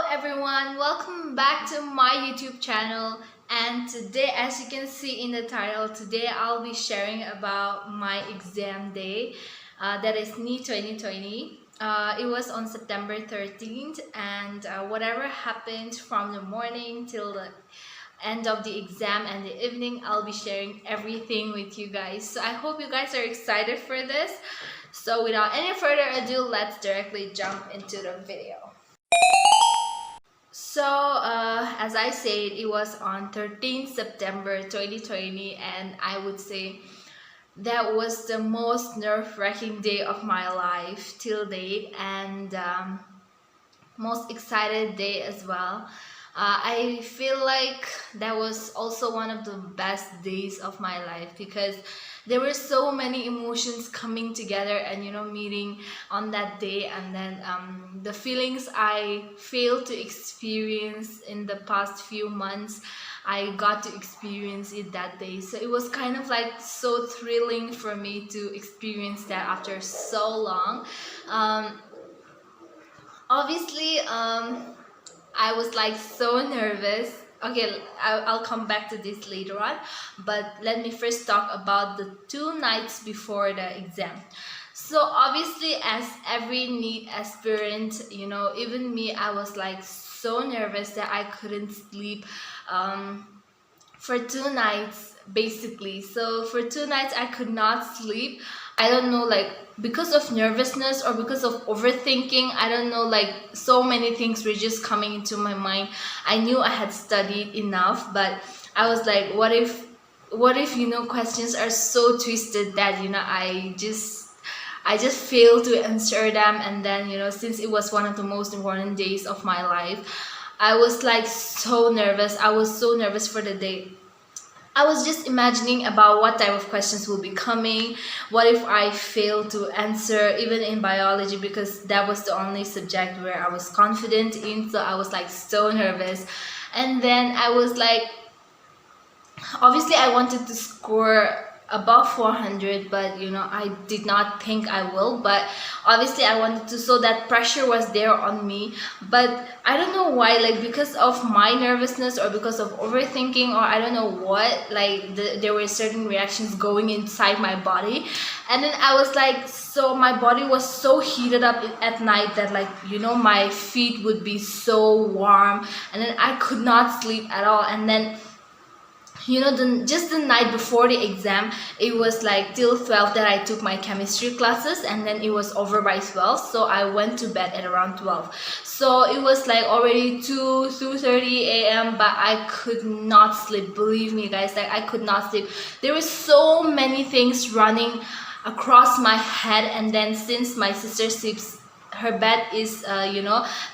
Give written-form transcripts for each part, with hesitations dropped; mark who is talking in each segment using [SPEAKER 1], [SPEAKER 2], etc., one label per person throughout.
[SPEAKER 1] everyone, welcome back to my YouTube channel. And today, as you can see in the title, today I'll be sharing about my exam day, that is Neet 2020. It was on September 13th, and whatever happened from the morning till the end of the exam and the evening, I'll be sharing everything with you guys. So I hope you guys are excited for this. So without any further ado, let's directly jump into the video. So, as I said, it was on 13th September 2020, and I would say that was the most nerve-wracking day of my life till date, and most excited day as well. I feel like that was also one of the best days of my life because there were so many emotions coming together and meeting on that day, and then the feelings I failed to experience in the past few months, I got to experience it that day. So it was kind of like so thrilling for me to experience that after so long. Obviously, I was like so nervous. Okay, I'll come back to this later on, but let me first talk about the 2 nights before the exam. So obviously, as every Neet aspirant, even me, I was like so nervous that I couldn't sleep for 2 nights basically. So for 2 nights I could not sleep. I don't know, like because of nervousness or because of overthinking, I don't know, like so many things were just coming into my mind. I knew I had studied enough, but I was like, what if questions are so twisted that I just failed to answer them. And then since it was one of the most important days of my life, I was like so nervous. I was so nervous for the day. I was just imagining about what type of questions will be coming. What if I fail to answer, even in biology, because that was the only subject where I was confident in. So I was like so nervous. And then I was like, obviously I wanted to score above 400, but I did not think I will. But obviously I wanted to, so that pressure was there on me. But I don't know why, like because of my nervousness or because of overthinking, or I don't know what, like there were certain reactions going inside my body. And then I was like, so my body was so heated up at night that my feet would be so warm, and then I could not sleep at all. And then just the night before the exam, it was like till 12 that I took my chemistry classes, and then it was over by 12. So I went to bed at around 12. So it was like already 2:30 a.m. but I could not sleep. Believe me guys, like I could not sleep. There were so many things running across my head. And then since my sister sleeps, her bed is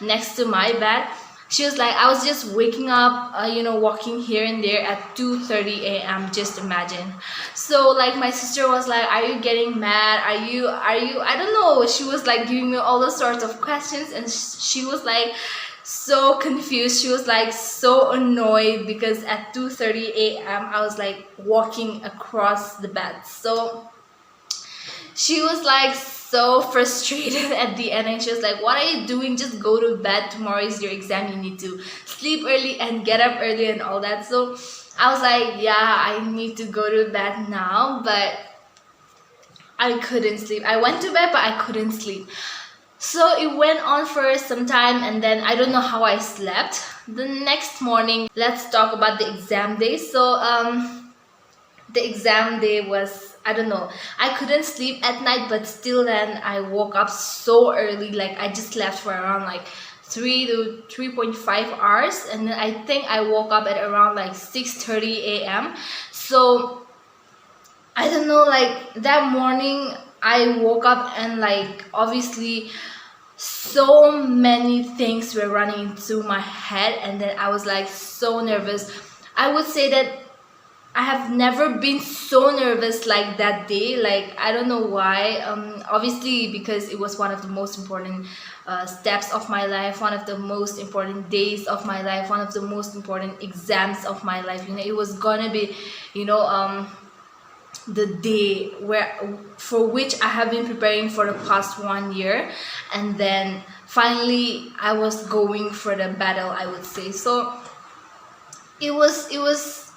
[SPEAKER 1] next to my bed, she was like, I was just waking up, walking here and there at 2:30 a.m. Just imagine. So like my sister was like, are you getting mad? Are you, I don't know. She was like giving me all those sorts of questions, and she was like so confused. She was like so annoyed because at 2:30 a.m. I was like walking across the bed. So she was like so frustrated at the end, and she was like, what are you doing? Just go to bed. Tomorrow is your exam. You need to sleep early and get up early and all that. So I was like, yeah, I need to go to bed now, but I couldn't sleep. I went to bed, but I couldn't sleep. So it went on for some time, and then I don't know how I slept. The next morning, let's talk about the exam day. So the exam day was, I don't know, I couldn't sleep at night, but still then I woke up so early. Like I just slept for around like 3 to 3.5 hours, and then I think I woke up at around like 6:30 a.m. So I don't know, like that morning I woke up and like obviously so many things were running into my head, and then I was like so nervous. I would say that I have never been so nervous like that day. Like I don't know why. Obviously because it was one of the most important steps of my life, one of the most important days of my life, one of the most important exams of my life. It was gonna be the day for which I have been preparing for the past 1 year. And then finally I was going for the battle, I would say. So it was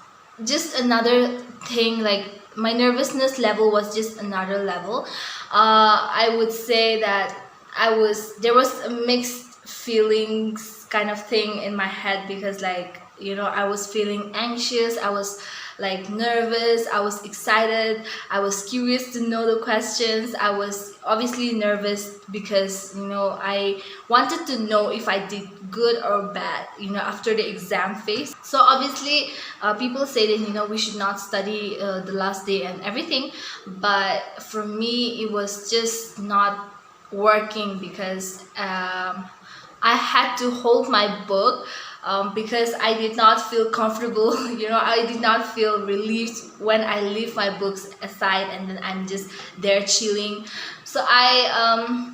[SPEAKER 1] just another thing, like my nervousness level was just another level. I would say that there was a mixed feelings kind of thing in my head, because like, you know, I was feeling anxious, I was like nervous, I was excited, I was curious to know the questions. I was obviously nervous because, you know, I wanted to know if I did good or bad, you know, after the exam phase. So obviously, people say that, you know, we should not study the last day and everything, but for me it was just not working, because I had to hold my book, because I did not feel comfortable. You know, I did not feel relieved when I leave my books aside and then I'm just there chilling. So I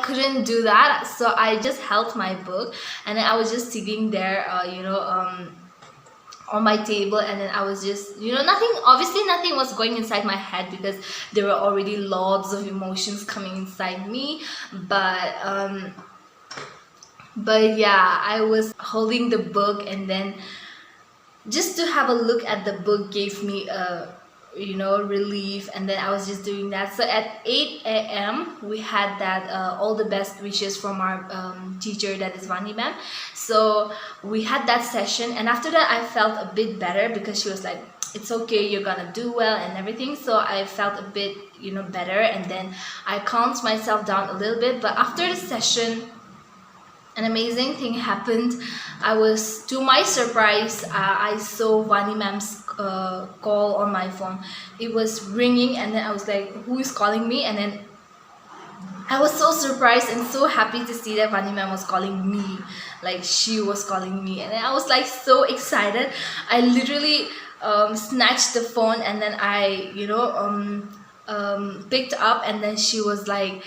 [SPEAKER 1] couldn't do that, so I just held my book, and then I was just sitting there, on my table, and then I was just, you know, nothing was going inside my head, because there were already lots of emotions coming inside me. But yeah, I was holding the book, and then just to have a look at the book gave me a, you know, relief. And then I was just doing that. So at 8 a.m. we had that all the best wishes from our teacher, that is Vani ma'am. So we had that session, and after that I felt a bit better, because she was like, it's okay, you're gonna do well and everything. So I felt a bit, you know, better, and then I calmed myself down a little bit. But after the session, an amazing thing happened. To my surprise, I saw Vani ma'am's call on my phone. It was ringing, and then I was like, who is calling me? And then I was so surprised and so happy to see that Vani ma'am was calling me. Like, she was calling me, and then I was like so excited. I literally snatched the phone, and then I, you know, picked up, and then she was like,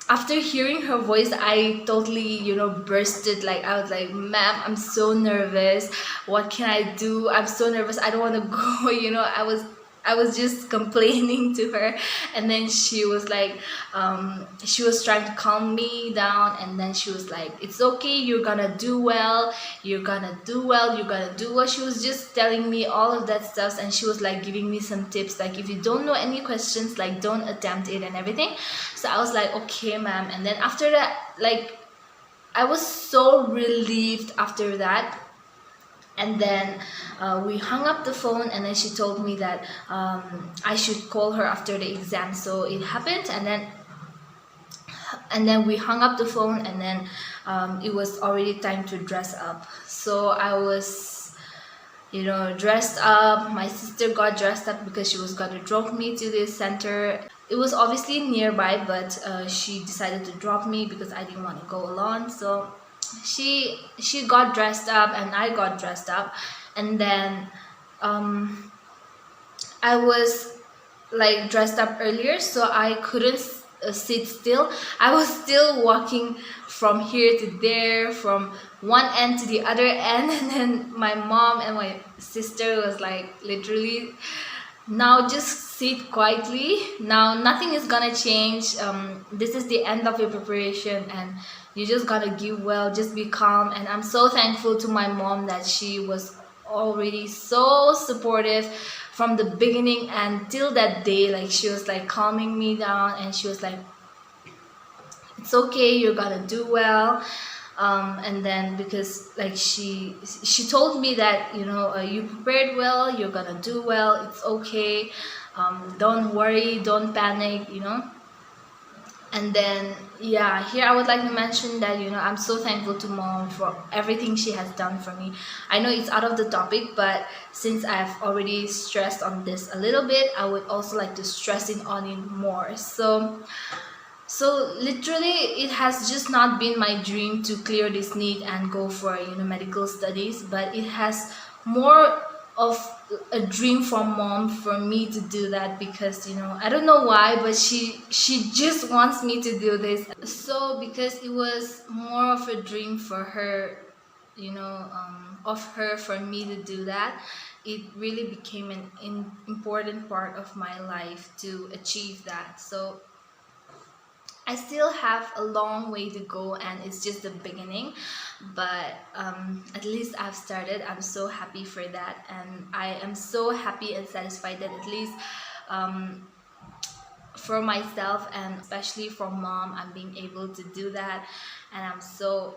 [SPEAKER 1] after hearing her voice, I totally, you know, bursted. Like, I was like, ma'am, I'm so nervous, what can I do? I'm so nervous, I don't want to go. You know, I was just complaining to her, and then she was like, she was trying to calm me down, and then she was like, it's okay, you're gonna do well, you're gonna do well, you're gonna do well. She was just telling me all of that stuff, and she was like giving me some tips, like, if you don't know any questions, like, don't attempt it and everything. So I was like, okay ma'am. And then after that, like, I was so relieved after that. And then we hung up the phone, and then she told me that I should call her after the exam. So it happened, and then we hung up the phone, and then it was already time to dress up. So I was, you know, dressed up. My sister got dressed up because she was gonna drop me to this center. It was obviously nearby, but she decided to drop me because I didn't want to go alone. So she got dressed up, and I got dressed up, and then I was like dressed up earlier, so I couldn't sit still. I was still walking from here to there, from one end to the other end, and then my mom and my sister was like, literally, now just sit quietly, now nothing is gonna change, this is the end of your preparation, and you just gotta give well, just be calm. And I'm so thankful to my mom that she was already so supportive from the beginning until that day. Like, she was like calming me down, and she was like, it's okay, you're gonna do well. And then, because like she told me that, you know, you prepared well, you're gonna do well, it's okay, don't worry, don't panic, you know. And then, yeah, here I would like to mention that, you know, I'm so thankful to mom for everything she has done for me. I know it's out of the topic, but since I've already stressed on this a little bit, I would also like to stress it on it more. So literally, it has just not been my dream to clear this NEET and go for, you know, medical studies, but it has more of a dream from mom for me to do that, because, you know, I don't know why, but she just wants me to do this. So because it was more of a dream for her, you know, of her for me to do that, it really became an important part of my life to achieve that. So I still have a long way to go, and it's just the beginning, but at least I've started. I'm so happy for that, and I am so happy and satisfied that at least um, for myself and especially for mom, I'm being able to do that, and I'm so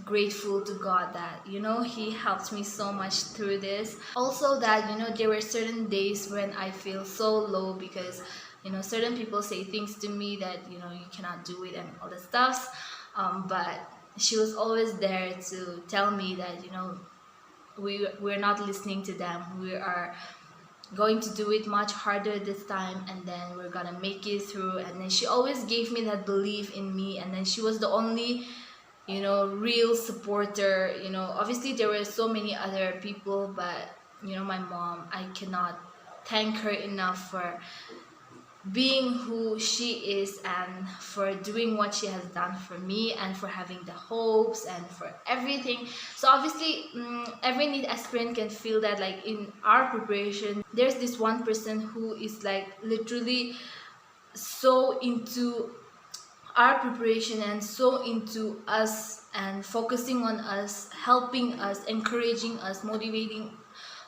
[SPEAKER 1] grateful to God that he helped me so much through this. Also that there were certain days when I feel so low because certain people say things to me that you cannot do it and all the stuff, but she was always there to tell me that we're not listening to them, we are going to do it much harder this time, and then we're gonna make it through. And then she always gave me that belief in me, and then she was the only real supporter. Obviously there were so many other people, but my mom, I cannot thank her enough for being who she is and for doing what she has done for me and for having the hopes and for everything. So obviously every Neet aspirant can feel that, like, in our preparation there's this one person who is like literally so into our preparation and so into us and focusing on us, helping us, encouraging us, motivating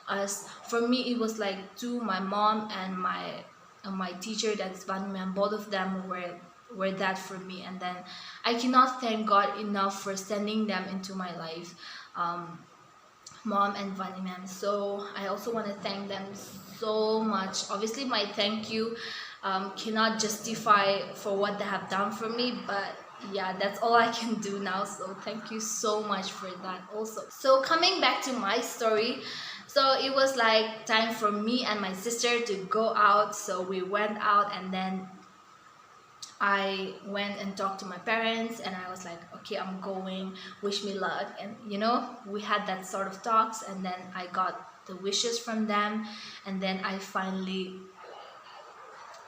[SPEAKER 1] us. For me it was like two, my mom and my teacher, that's Vanman. Both of them were that for me, and then I cannot thank God enough for sending them into my life, mom and Vanman. So I also want to thank them so much. Obviously my thank you cannot justify for what they have done for me, but yeah, that's all I can do now. So thank you so much for that also. So coming back to my story, so it was like time for me and my sister to go out. So we went out, and then I went and talked to my parents, and I was like, okay, I'm going, wish me luck. And we had that sort of talks, and then I got the wishes from them, and then I finally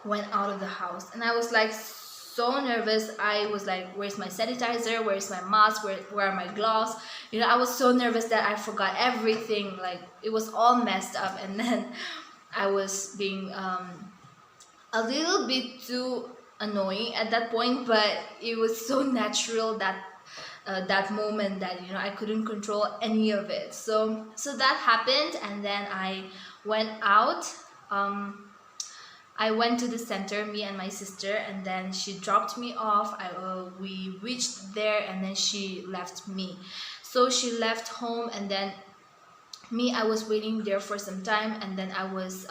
[SPEAKER 1] went out of the house. And I was like so nervous. I was like, where's my sanitizer, where's my mask, where are my gloves? I was so nervous that I forgot everything. Like, it was all messed up. And then I was being a little bit too annoying at that point, but it was so natural that that moment that I couldn't control any of it. So that happened, and then I went out. I went to the center, me and my sister, and then she dropped me off. We reached there, and then she left me. So she left home, and then me, I was waiting there for some time, and then I was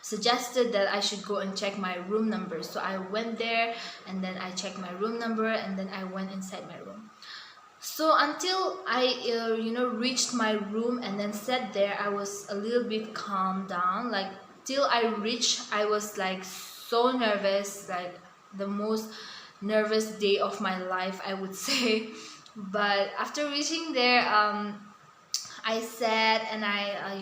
[SPEAKER 1] suggested that I should go and check my room number. So I went there, and then I checked my room number, and then I went inside my room. So until I reached my room and then sat there, I was a little bit calmed down. Like, till I reached, I was like so nervous, like the most nervous day of my life, I would say. But after reaching there, I sat and I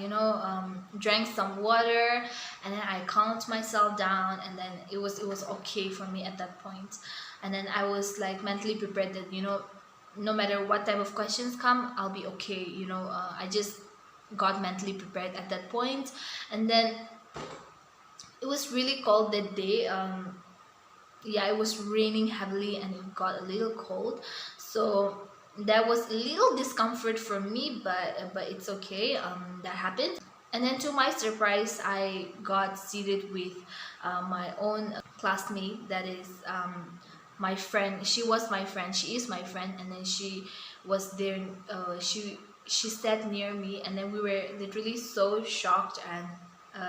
[SPEAKER 1] drank some water, and then I calmed myself down, and then it was okay for me at that point. And then I was like mentally prepared that no matter what type of questions come, I'll be okay. I just got mentally prepared at that point. And then it was really cold that day. Yeah, it was raining heavily, and it got a little cold, so that was a little discomfort for me, but it's okay. That happened. And then to my surprise, I got seated with my own classmate, that is my friend. She was my friend, she is my friend, and then she was there. She sat near me, and then we were literally so shocked and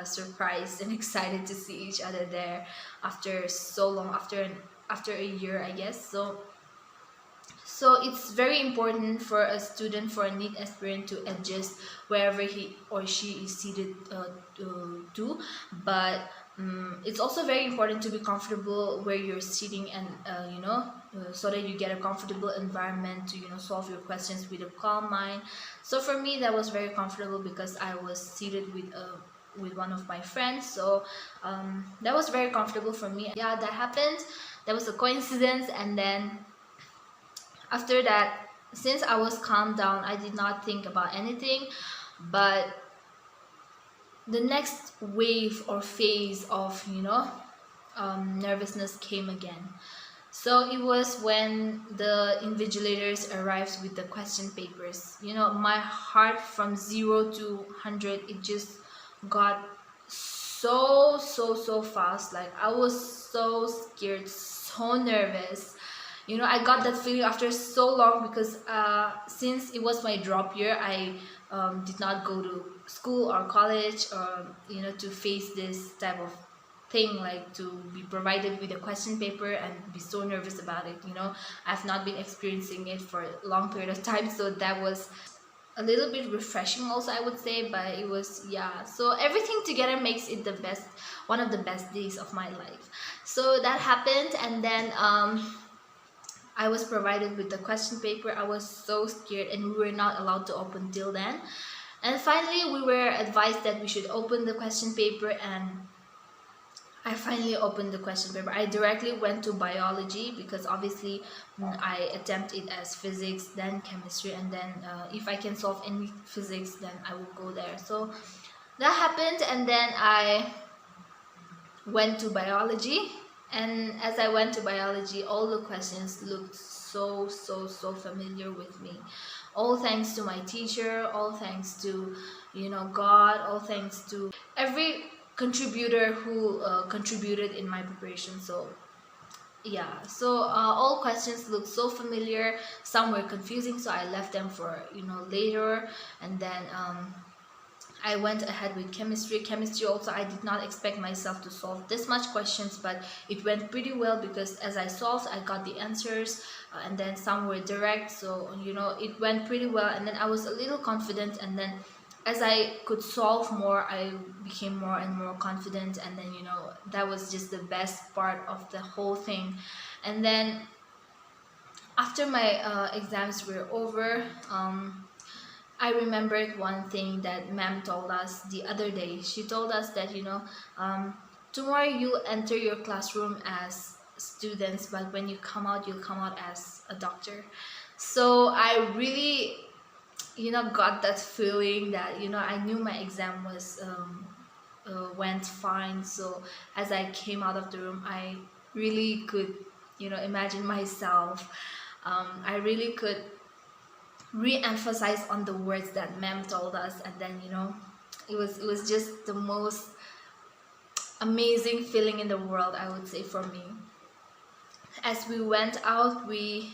[SPEAKER 1] surprised and excited to see each other there after so long, after a year, I guess. So it's very important for a student, for a Neet aspirant, to adjust wherever he or she is seated to. But it's also very important to be comfortable where you're sitting, and so that you get a comfortable environment to solve your questions with a calm mind. So for me, that was very comfortable because I was seated with one of my friends. So that was very comfortable for me. Yeah, that happened. That was a coincidence. And then after that, since I was calmed down, I did not think about anything. But the next wave or phase of nervousness came again. So it was when the invigilators arrived with the question papers. You know, my heart from 0 to 100, it just got so fast. Like I was so scared, so nervous. You know, I got that feeling after so long because since it was my drop year, I did not go to school or college, or you know, to face this type of thing, like to be provided with a question paper and be so nervous about it. You know, I've not been experiencing it for a long period of time, so that was a little bit refreshing also, I would say. But it was, yeah, so everything together makes it the best, one of the best days of my life. So that happened, and then I was provided with the question paper. I was so scared, and we were not allowed to open till then. And finally, we were advised that we should open the question paper, and I finally opened the question paper. I directly went to biology because obviously I attempt it as physics, then chemistry, and then if I can solve any physics, then I will go there. So that happened, and then I went to biology. And as I went to biology, all the questions looked so familiar with me. All thanks to my teacher, all thanks to, you know, God, all thanks to every contributor who contributed in my preparation. So yeah, so all questions look so familiar. Some were confusing, so I left them for, you know, later. And then I went ahead with chemistry. Chemistry also, I did not expect myself to solve this much questions, but it went pretty well because as I solved, I got the answers, and then some were direct. So, you know, it went pretty well, and then I was a little confident, and then as I could solve more, I became more and more confident, and then, you know, that was just the best part of the whole thing. And then after my exams were over, I remembered one thing that ma'am told us the other day. She told us that, you know, tomorrow you'll enter your classroom as students, but when you come out, you'll come out as a doctor. So I really, you know, got that feeling that, you know, I knew my exam was went fine. So as I came out of the room, I really could, you know, imagine myself. I really could re-emphasize on the words that ma'am told us, and then, you know, it was just the most amazing feeling in the world, I would say, for me. As we went out, we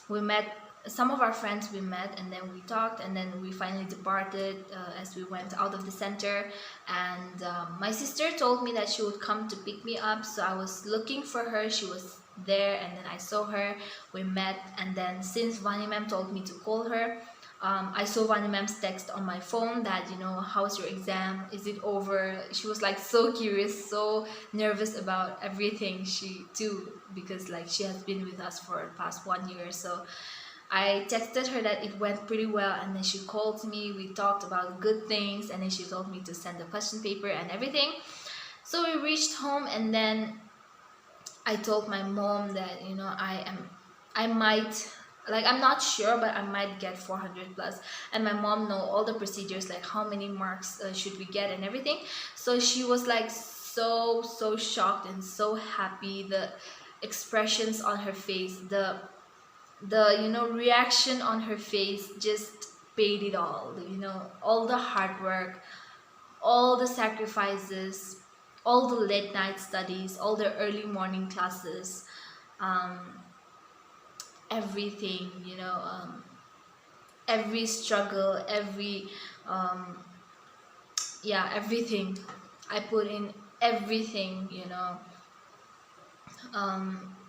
[SPEAKER 1] met some of our friends, we met, and then we talked, and then we finally departed as we went out of the center. And my sister told me that she would come to pick me up, so I was looking for her. She was there, and then I saw her, we met. And then since Vani ma'am told me to call her, I saw Vani ma'am's text on my phone that, you know, how's your exam, is it over? She was like so curious, so nervous about everything, she too, because like she has been with us for the past 1 year. So I texted her that it went pretty well, and then she called me, we talked about good things, and then she told me to send the question paper and everything. So we reached home, and then I told my mom that, you know, I might, like, I'm not sure, but I might get 400 plus. And my mom know all the procedures, like how many marks should we get and everything. So she was like so shocked and so happy. The expressions on her face, the you know, reaction on her face just paid it all. You know, all the hard work, all the sacrifices, all the late night studies, all the early morning classes, um, everything, you know, every struggle, every yeah, everything. I put in everything, you know,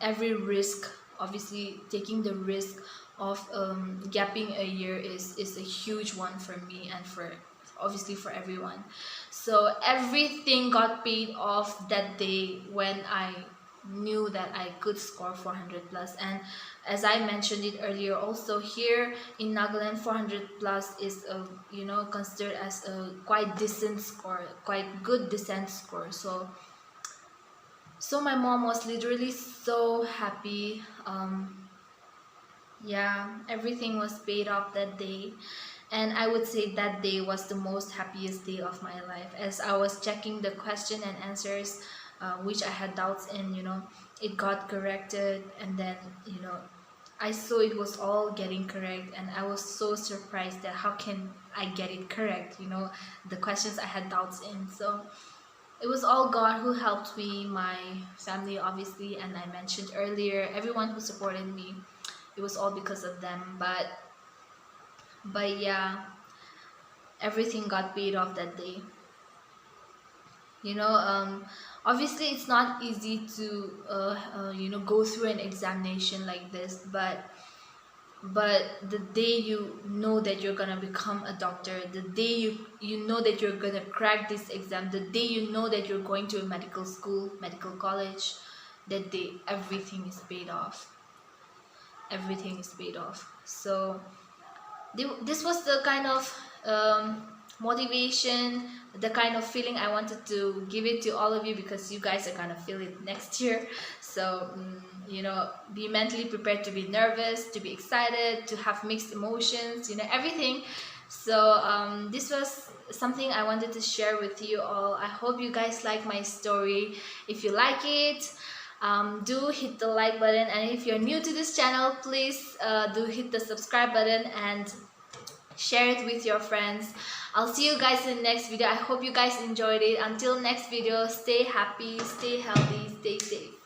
[SPEAKER 1] every risk. Obviously, taking the risk of gapping a year is a huge one for me, and for obviously for everyone. So everything got paid off that day when I knew that I could score 400 plus. And as I mentioned it earlier, also here in Nagaland, 400 plus is a, you know, considered as a quite decent score, quite good decent score. So my mom was literally so happy. Yeah, everything was paid off that day, and I would say that day was the most happiest day of my life. As I was checking the question and answers, which I had doubts in, you know, it got corrected, and then I saw it was all getting correct, and I was so surprised that how can I get it correct, the questions I had doubts in. So it was all God who helped me, my family obviously, and I mentioned earlier, everyone who supported me. It was all because of them. But yeah, everything got paid off that day. Obviously it's not easy to go through an examination like this, but the day you know that you're gonna become a doctor, the day you know that you're gonna crack this exam, the day you know that you're going to a medical school, medical college, that day everything is paid off. Everything is paid off. So this was the kind of motivation, the kind of feeling I wanted to give it to all of you, because you guys are gonna feel it next year. So be mentally prepared to be nervous, to be excited, to have mixed emotions, everything. So this was something I wanted to share with you all. I hope you guys like my story. If you like it, do hit the like button, and if you're new to this channel, please do hit the subscribe button and share it with your friends. I'll see you guys in the next video. I hope you guys enjoyed it. Until next video, stay happy, stay healthy, stay safe.